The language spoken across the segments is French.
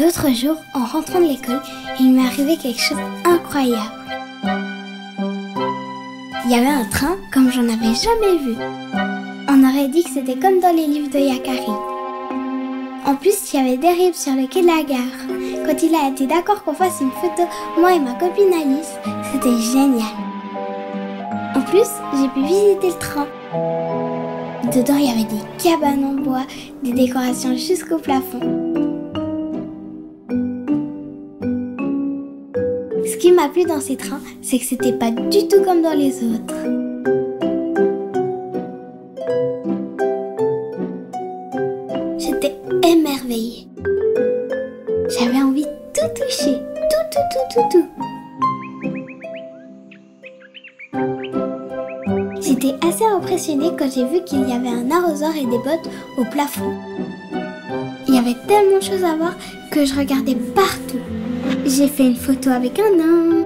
L'autre jour, en rentrant de l'école, il m'est arrivé quelque chose d'incroyable. Il y avait un train comme j'en avais jamais vu. On aurait dit que c'était comme dans les livres de Yakari. En plus, il y avait des ribs sur le quai de la gare. Quand il a été d'accord qu'on fasse une photo, moi et ma copine Alice, c'était génial. En plus, j'ai pu visiter le train. Dedans, il y avait des cabanes en bois, des décorations jusqu'au plafond. Ce qui m'a plu dans ces trains, c'est que c'était pas du tout comme dans les autres. J'étais émerveillée. J'avais envie de tout toucher, tout. J'étais assez impressionnée quand j'ai vu qu'il y avait un arrosoir et des bottes au plafond. Il y avait tellement de choses à voir que je regardais partout. J'ai fait une photo avec un nain.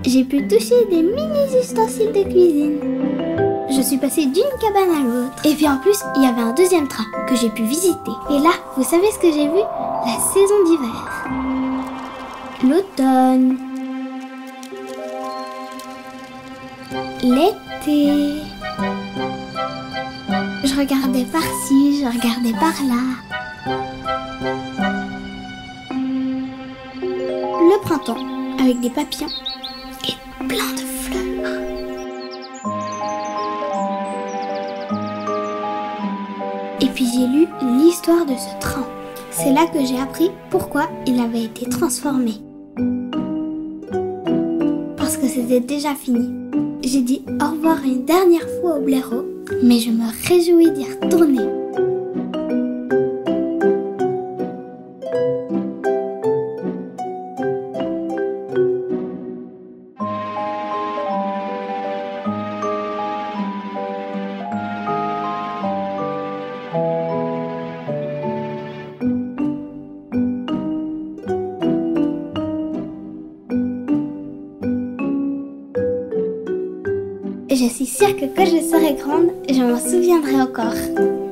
J'ai pu toucher des mini ustensiles de cuisine. Je suis passée d'une cabane à l'autre. Et puis en plus, il y avait un deuxième train que j'ai pu visiter. Et là, vous savez ce que j'ai vu? La saison d'hiver. L'automne. L'été. Je regardais par-ci, je regardais par-là. Le printemps, avec des papillons et plein de fleurs. Et puis j'ai lu l'histoire de ce train. C'est là que j'ai appris pourquoi il avait été transformé. Parce que c'était déjà fini. J'ai dit au revoir une dernière fois au blaireau, mais je me réjouis d'y retourner. Je suis sûre que quand je serai grande, je m'en souviendrai encore.